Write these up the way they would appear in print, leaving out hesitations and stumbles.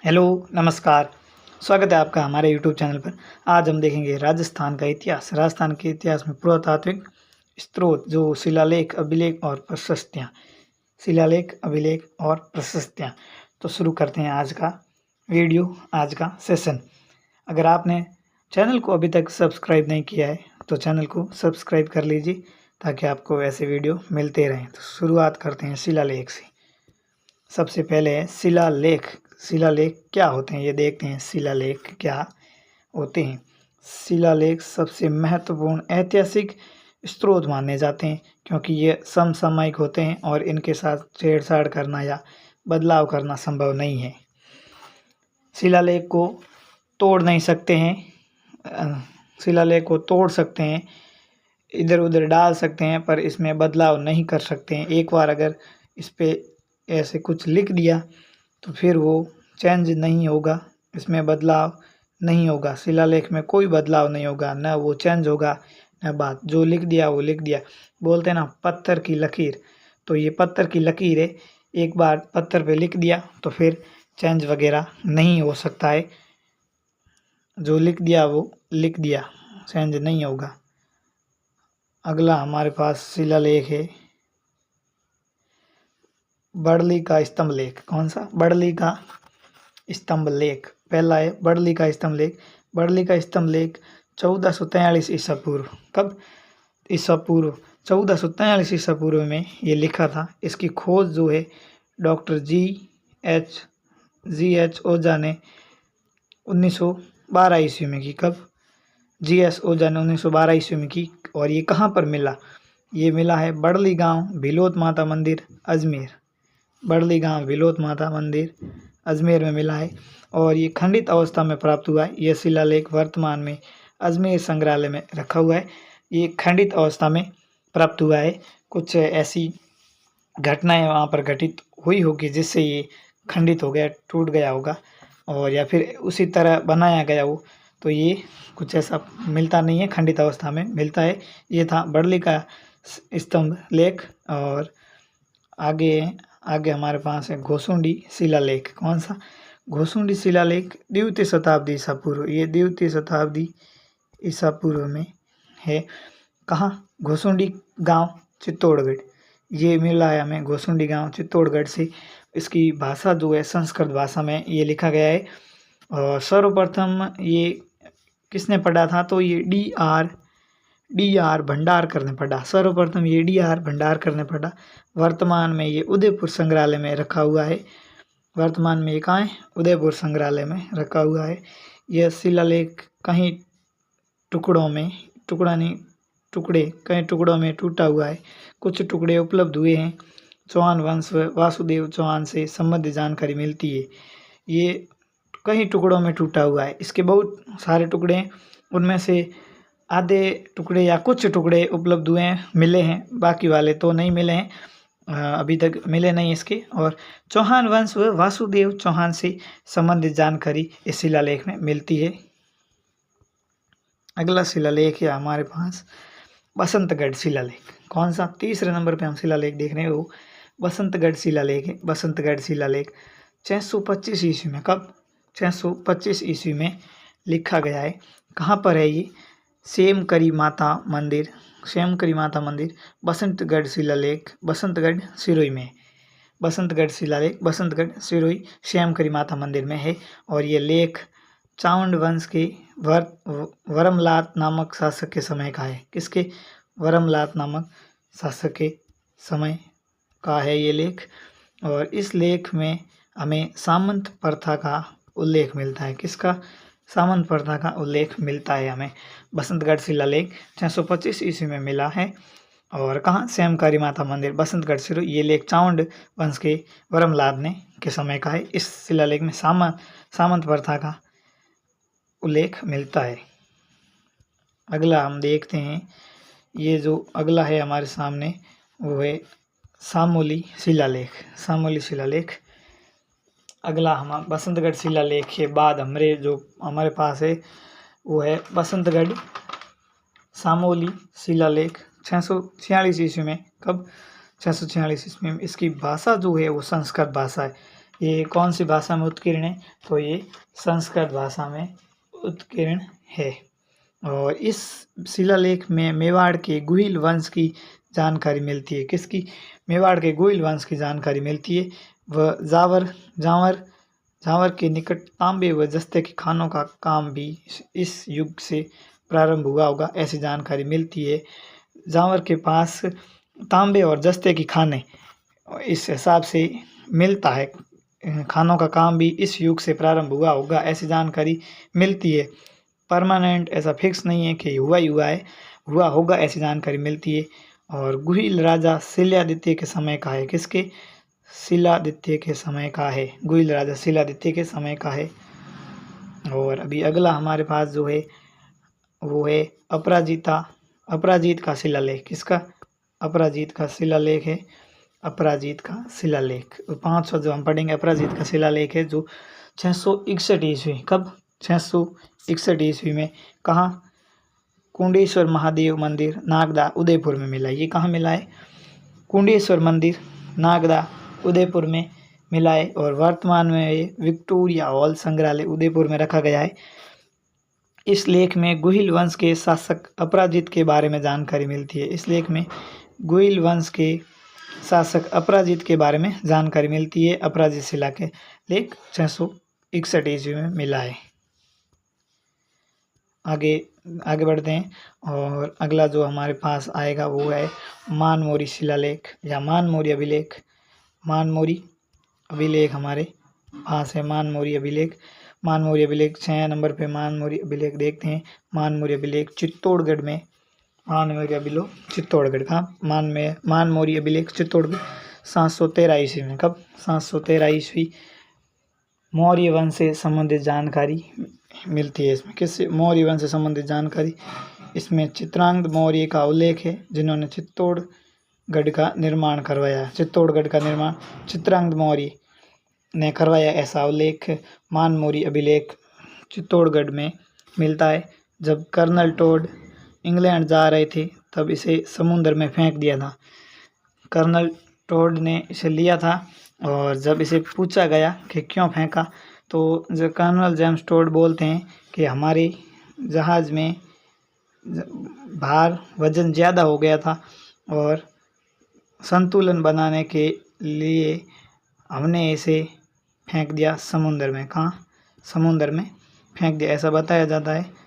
Hello, नमस्कार। स्वागत है आपका हमारे यूट्यूब चैनल पर। आज हम देखेंगे राजस्थान का इतिहास। राजस्थान के इतिहास में पुरातात्विक स्रोत जो शिलालेख, अभिलेख और प्रशस्तियाँ। शिलालेख, अभिलेख और प्रशस्तियाँ। तो शुरू करते हैं आज का वीडियो, आज का सेशन। अगर आपने चैनल को अभी तक सब्सक्राइब नहीं किया है तो चैनल को सब्सक्राइब कर लीजिए ताकि आपको ऐसे वीडियो मिलते रहें। तो शुरुआत करते हैं शिलालेख से। सबसे पहले है शिलालेख। शिलालेख क्या होते हैं ये देखते हैं। शिलालेख क्या होते हैं? शिलालेख सबसे महत्वपूर्ण ऐतिहासिक स्रोत माने जाते हैं क्योंकि ये समसामयिक होते हैं और इनके साथ छेड़छाड़ करना या बदलाव करना संभव नहीं है। शिलालेख को तोड़ नहीं सकते हैं। शिलालेख को तोड़ सकते हैं, इधर उधर डाल सकते हैं, पर इसमें बदलाव नहीं कर सकते हैं। एक बार अगर इस पे ऐसे कुछ लिख दिया तो फिर वो चेंज नहीं होगा, इसमें बदलाव नहीं होगा। शिलालेख में कोई बदलाव नहीं होगा, न वो चेंज होगा न बात। जो लिख दिया वो लिख दिया। बोलते हैं ना पत्थर की लकीर, तो ये पत्थर की लकीर है। एक बार पत्थर पे लिख दिया तो फिर चेंज वगैरह नहीं हो सकता है। जो लिख दिया वो लिख दिया, चेंज नहीं होगा। अगला हमारे पास शिलालेख है बड़ली का स्तंभ लेख। कौन सा? बड़ली का स्तंभ लेख। पहला है बड़ली का स्तंभ लेख। बड़ली का स्तंभ लेख 1443 ईसा पूर्व। कब? ईसा पूर्व 1443 ईसा पूर्व में ये लिखा था। इसकी खोज जो है डॉक्टर जी एच ओझा ने 1912 ईस्वी में की। कब? GS ओझा ने 1912 ईस्वी में की। और ये कहाँ पर मिला? ये मिला है बड़ली गांव, भिलोत माता मंदिर, अजमेर। बड़ली गांव, भिलोत माता मंदिर, अजमेर में मिला है और ये खंडित अवस्था में प्राप्त हुआ है। यह शिलालेख वर्तमान में अजमेर संग्रहालय में रखा हुआ है। ये खंडित अवस्था में प्राप्त हुआ है। कुछ ऐसी घटनाएं वहाँ पर घटित हुई होगी जिससे ये खंडित हो गया, टूट गया होगा, और या फिर उसी तरह बनाया गया हो, तो ये कुछ ऐसा मिलता नहीं है, खंडित अवस्था में मिलता है। ये था बड़ली का स्तंभ लेख। और आगे हमारे पास है घोसुंडी शिलालेख। कौन सा? घोसुंडी शिलालेख द्वितीय शताब्दी ईसा पूर्व। ये द्वितीय शताब्दी ईसा पूर्व में है। कहाँ? घोसुंडी गांव, चित्तौड़गढ़। ये मिला है हमें घोसुंडी गांव, चित्तौड़गढ़ से। इसकी भाषा जो है संस्कृत भाषा में ये लिखा गया है। और सर्वप्रथम ये किसने पढ़ा था? तो ये डी आर भंडारकर ने पढ़ा। सर्वप्रथम ये DR भंडारकर ने पढ़ा। वर्तमान में ये उदयपुर संग्रहालय में रखा हुआ है। वर्तमान में ये कहाँ है? उदयपुर संग्रहालय में रखा हुआ है। यह शिलालेख कहीं टुकड़ों में, कई टुकड़ों में टूटा हुआ है। कुछ टुकड़े उपलब्ध हुए हैं। चौहान वंश वासुदेव चौहान से संबंधित जानकारी मिलती है। ये कई टुकड़ों में टूटा हुआ है। इसके बहुत सारे टुकड़े हैं, उनमें से आधे टुकड़े या कुछ टुकड़े उपलब्ध हुए हैं, मिले हैं, बाकी वाले तो नहीं मिले हैं, अभी तक मिले नहीं इसके। और चौहान वंश व वासुदेव चौहान से संबंधित जानकारी इस शिलालेख में मिलती है। अगला शिलालेख है हमारे पास बसंतगढ़ शिलालेख। कौन सा? तीसरे नंबर पे हम शिलालेख देख रहे हैं वो बसंतगढ़ शिलालेख है। बसंतगढ़ शिलालेख 625 ईस्वी में। कब? 625 ईस्वी में लिखा गया है। कहाँ पर है ये? सेमकरी माता मंदिर, बसंतगढ़ शिलालेख, बसंतगढ़ सिरोही में। बसंतगढ़ शिलालेख बसंतगढ़ सिरोही श्यामकरी माता मंदिर में है। और ये लेख चावंड वंश के वरमलात नामक शासक के समय का है। किसके? वरमलात नामक शासक के समय का है ये लेख। और इस लेख में हमें सामंत प्रथा का उल्लेख मिलता है। किसका? सामंत प्रथा का उल्लेख मिलता है हमें। बसंतगढ़ शिलालेख 625 ईस्वी में मिला है। और कहाँ? श्यामकारी माता मंदिर, बसंतगढ़ सिरोही। ये लेख चावंड वंश के वरमलाद ने के समय का है। इस शिलालेख में सामंत प्रथा का उल्लेख मिलता है। अगला हम देखते हैं, ये जो अगला है हमारे सामने वो है सामोली शिलालेख। सामोली शिलालेख अगला हम बसंतगढ़ शिलालेख के बाद हमारे पास है वो है बसंतगढ़ सामोली शिलालेख 646 ईस्वी में। कब? 646 ईस्वी में। इसकी भाषा जो है वो संस्कृत भाषा है। ये कौन सी भाषा में उत्कीर्ण है? तो ये संस्कृत भाषा में उत्कीर्ण है। और इस शिलालेख में मेवाड़ के गुहिल वंश की जानकारी मिलती है। किसकी? मेवाड़ के गुहिल वंश की जानकारी मिलती है। वह जावर के निकट तांबे व जस्ते के खानों का काम भी इस युग से प्रारंभ हुआ होगा, ऐसी जानकारी मिलती है। जावर के पास तांबे और जस्ते की खाने इस हिसाब से मिलता है। खानों का काम भी इस युग से प्रारंभ हुआ होगा, ऐसी जानकारी मिलती है। परमानेंट ऐसा फिक्स नहीं है कि हुआ ही हुआ है, हुआ होगा, ऐसी जानकारी मिलती है। और गुहिल राजा शिलादित्य के समय का है। किसके? शिलादित्य के समय का है। गुहिल राजा शिलादित्य के समय का है। और अभी अगला हमारे पास जो है वो है अपराजित का शिलालेख। किसका? अपराजित का शिलालेख है। अपराजित का शिलालेख 500 जो हम पढ़ेंगे, अपराजित का शिलालेख है जो 661 ईस्वी। कब? 661 ईस्वी में। कहाँ? कुंडेश्वर महादेव मंदिर नागदा उदयपुर में मिला। ये कहाँ मिला है? कुंडेश्वर मंदिर नागदा उदयपुर में मिला है। और वर्तमान में ये विक्टोरिया हॉल संग्रहालय उदयपुर में रखा गया है। इस लेख में गुहिल वंश के शासक अपराजित के बारे में जानकारी मिलती है। इस लेख में गुहिल वंश के शासक अपराजित के बारे में जानकारी मिलती है। अपराजित शिला के लेख 661 ईस्वी में मिला है। आगे बढ़ते हैं। और अगला जो हमारे पास आएगा वो है मानमोरी शिलालेख या मानमोरी अभिलेख। मानमोरी अभिलेख हमारे पास है। मानमोरी अभिलेख 6 नंबर पे मानमोरी अभिलेख देखते हैं। मानमोरी अभिलेख चित्तौड़गढ़ में। मानमोरी अभिलेख चित्तौड़गढ़ का मानमोरी अभिलेख चित्तौड़गढ़ 713 ईस्वी में। कब? 713 ईस्वी। मौर्य वंश से संबंधित जानकारी मिलती है इसमें। किससे? मौर्य वंश से संबंधित जानकारी। इसमें चित्रांगद मौर्य का उल्लेख है जिन्होंने चित्तौड़गढ़ का निर्माण करवाया। चित्तौड़गढ़ का निर्माण चित्रांगद मौर्य ने करवाया, ऐसा उल्लेख मानमोरी अभिलेख चित्तौड़गढ़ में मिलता है। जब कर्नल टोड इंग्लैंड जा रहे थे तब इसे समुद्र में फेंक दिया था। कर्नल टोड ने इसे लिया था और जब इसे पूछा गया कि क्यों फेंका, तो जो कर्नल जेम्स टोड बोलते हैं कि हमारे जहाज़ में भार वज़न ज़्यादा हो गया था और संतुलन बनाने के लिए हमने इसे फेंक दिया समुद्र में। कहाँ? समुद्र में फेंक दिया, ऐसा बताया जाता है।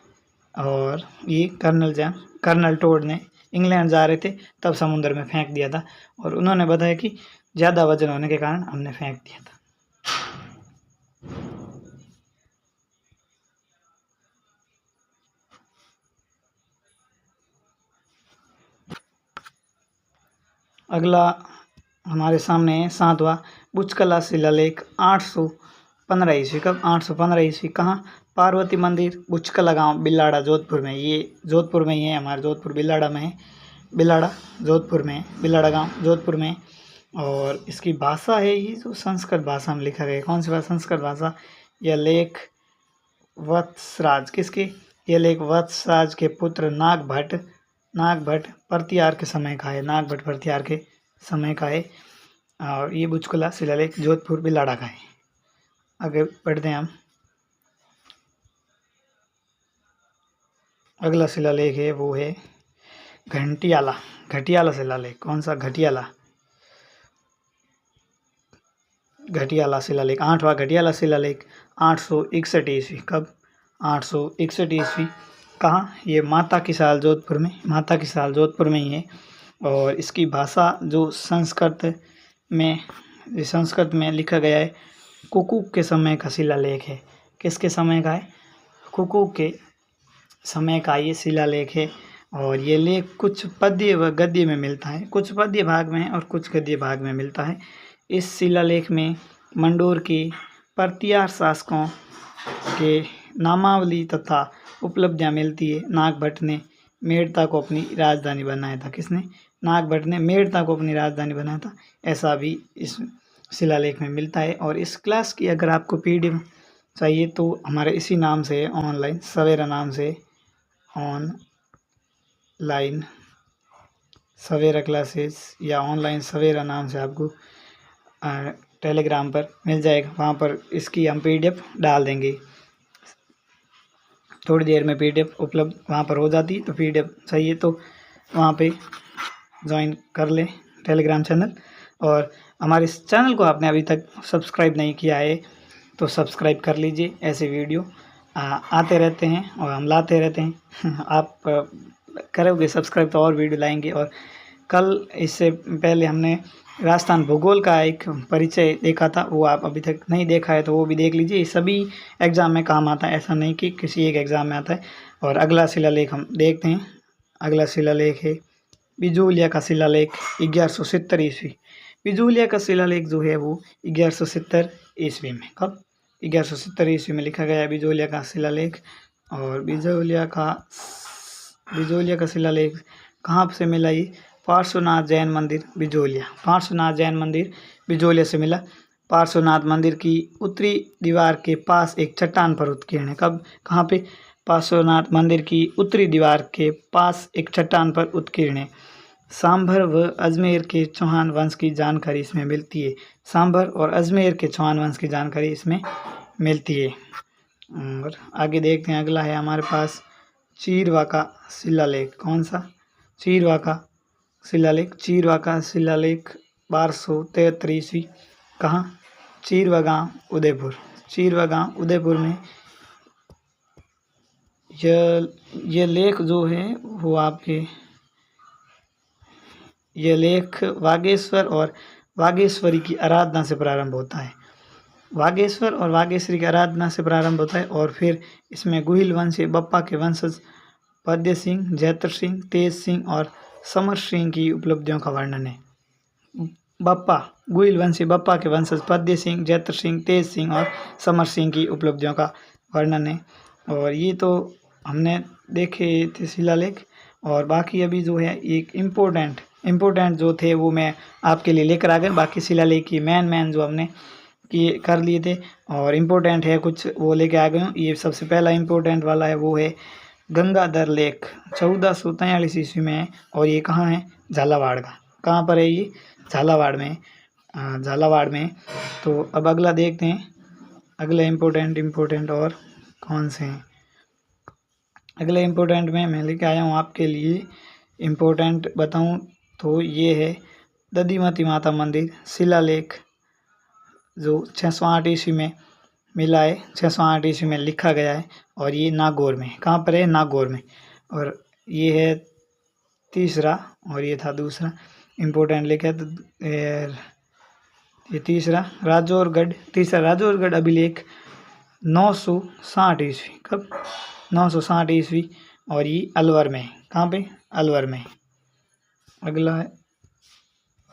और ये कर्नल टोड ने इंग्लैंड जा रहे थे तब समुद्र में फेंक दिया था और उन्होंने बताया कि ज़्यादा वजन होने के कारण हमने फेंक दिया था। अगला हमारे सामने है 7वां बुचकला शिलालेख 815 ईस्वी। कब? 815 ईस्वी। कहाँ? पार्वती मंदिर बुचकला गांव बिलाड़ा जोधपुर में। ये जोधपुर में ही है, हमारे जोधपुर बिलाड़ा में है। बिलाड़ा जोधपुर में, बिलाड़ा गांव जोधपुर में। और इसकी भाषा है ये जो संस्कृत भाषा में लिखा गया है। कौन सी भाषा? संस्कृत भाषा। यह लेख वत्सराज किसके? यह लेख वत्सराज के पुत्र नागभट्ट प्रतिहार के समय का है। नागभट्ट प्रतिहार के समय का है। और ये बुचकुला शिलालेख जोधपुर बिलाड़ा का है। आगे बढ़ते हैं हम। अगला शिलालेख है वो है घटियाला शिलालेख। कौन सा? घटियाला शिलालेख 8वां घटियाला शिलालेख 861 ईस्वी। कब? 861 ईस्वी। कहाँ? ये माता की साल जोधपुर में ही है। और इसकी भाषा जो संस्कृत में लिखा गया है। कुकुक के समय का शिलालेख है। किसके समय का है? कुकुक के समय का ये शिलालेख है। और ये लेख कुछ पद्य व गद्य में मिलता है। कुछ पद्य भाग में और कुछ गद्य भाग में मिलता है। इस शिलालेख में मंडोर के प्रतिहार शासकों के नामावली तथा उपलब्धियां मिलती है। नागभट्ट ने मेड़ता को अपनी राजधानी बनाया था। किसने? नागभट्ट ने मेड़ता को अपनी राजधानी बनाया था, ऐसा भी इस शिलालेख में मिलता है। और इस क्लास की अगर आपको PDF चाहिए तो हमारे इसी नाम से ऑनलाइन सवेरा नाम से ऑनलाइन सवेरा क्लासेस या ऑनलाइन सवेरा नाम से आपको टेलीग्राम पर मिल जाएगा। वहाँ पर इसकी हम PDF डाल देंगे। थोड़ी देर में PDF उपलब्ध वहाँ पर हो जाती है। तो PDF चाहिए तो वहाँ पे ज्वाइन कर लें टेलीग्राम चैनल। और हमारे इस चैनल को आपने अभी तक सब्सक्राइब नहीं किया है तो सब्सक्राइब कर लीजिए। ऐसे वीडियो आते रहते हैं और हम लाते रहते हैं। आप करोगे सब्सक्राइब तो और वीडियो लाएंगे। और कल इससे पहले हमने राजस्थान भूगोल का एक परिचय देखा था, वो आप अभी तक नहीं देखा है तो वो भी देख लीजिए। सभी एग्ज़ाम में काम आता है, ऐसा नहीं कि किसी एक एग्ज़ाम में आता है। और अगला शिलालेख हम देखते हैं। अगला शिलालेख है बिजोलिया का शिलालेख 1170 ईस्वी। बिजोलिया का शिलालेख जो है वो 1170 ईस्वी में, कब 1170 ईस्वी में लिखा गया है बिजोलिया का शिलालेख। और बिजोलिया का शिलालेख कहाँ से मिला? ये पार्श्वनाथ जैन मंदिर बिजोलिया, पार्श्वनाथ जैन मंदिर बिजोलिया से मिला। पार्श्वनाथ मंदिर की उत्तरी दीवार के पास एक चट्टान पर उत्कीर्ण है। कब, कहाँ पे? पार्श्वनाथ मंदिर की उत्तरी दीवार के पास एक चट्टान पर उत्कीर्ण है। सांभर व अजमेर के चौहान वंश की जानकारी इसमें मिलती है। सांभर और अजमेर के चौहान वंश की जानकारी इसमें मिलती है। और आगे देखते हैं, अगला है हमारे पास चीरवा का शिलालेख। कौन सा? चीरवा का शिलालेख। चीरवा का शिलालेख 1273 ईस्वी। कहाँ? चीरवा गाँव उदयपुर। चीरवा गाँव उदयपुर में यह लेख जो है वो आपके, यह लेख वागेश्वर और वागेश्वरी की आराधना से प्रारंभ होता है। वागेश्वर और वागेश्वरी की आराधना से प्रारंभ होता है। और फिर इसमें गुहिल वंश बप्पा के वंशज पद्य सिंह, जैत्र सिंह, तेज सिंह और समर सिंह की उपलब्धियों का वर्णन है। बप्पा, गुहिल वंशी बप्पा के वंशज पद्य सिंह, जैत्र सिंह, तेज सिंह और समर सिंह की उपलब्धियों का वर्णन है। और ये तो हमने देखे थे शिलालेख। और बाकी अभी जो है एक इम्पोर्टेंट जो थे वो मैं आपके लिए लेकर आ गया। बाकी शिलालेख की मैन जो हमने किए कर लिए थे और इम्पोर्टेंट है कुछ वो लेके आ गए हूँ। ये सबसे पहला इम्पोर्टेंट वाला है वो है गंगाधर लेख 1443 ईस्वी में है। और ये कहाँ है? झालावाड़ का। कहाँ पर है ये? झालावाड़ में। झालावाड़ में। तो अब अगला देखते हैं, अगले इम्पोर्टेंट और कौन से हैं। अगले इम्पोर्टेंट में मैं लेके आया हूँ आपके लिए। इम्पोर्टेंट बताऊँ तो ये है दधिमती माता मंदिर शिलालेख जो 608 ईस्वी में मिला है। 608 ईस्वी में लिखा गया है। और ये नागौर में। कहाँ पर है? नागौर में। और ये है तीसरा और ये था दूसरा इम्पोर्टेंट लेके। ये तीसरा राजौरगढ़ अभिलेख 960 ईस्वी। कब? 960 ईस्वी। और ये अलवर में। कहाँ पे? अलवर में।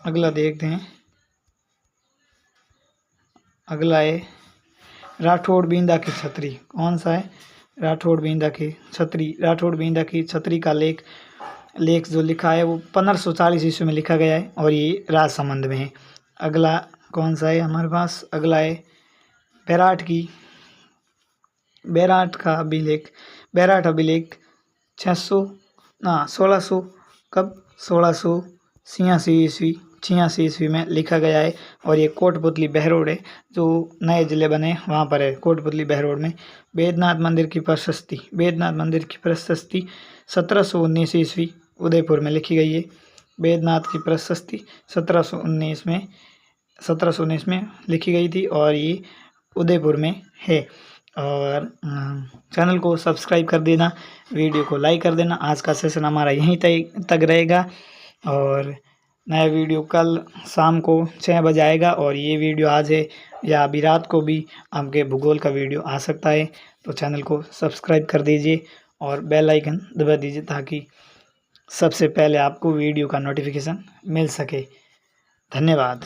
अगला देखते हैं। अगला है राठौड़ बींदा की छतरी। कौन सा है? राठौड़ बींदा की छतरी का लेख जो लिखा है वो 1540 ईस्वी में लिखा गया है। और ये राजसमंद में है। अगला कौन सा है हमारे पास? अगला है बैराट अभिलेख 1600 कब? 1686 ईस्वी में लिखा गया है। और ये कोटपुतली बहरोड है जो नए ज़िले बने वहाँ पर है, कोटपुतली बहरोड में। बैद्यनाथ मंदिर की प्रशस्ति 1719 ईस्वी उदयपुर में लिखी गई है। बैद्यनाथ की प्रशस्ति 1719 में लिखी गई थी और ये उदयपुर में है। और चैनल को सब्सक्राइब कर देना, वीडियो को लाइक कर देना। आज का सेशन हमारा यहीं तक रहेगा और नया वीडियो कल शाम को 6 बजे आएगा। और ये वीडियो आज है या अभी रात को भी आपके भूगोल का वीडियो आ सकता है। तो चैनल को सब्सक्राइब कर दीजिए और बेल आइकन दबा दीजिए ताकि सबसे पहले आपको वीडियो का नोटिफिकेशन मिल सके। धन्यवाद।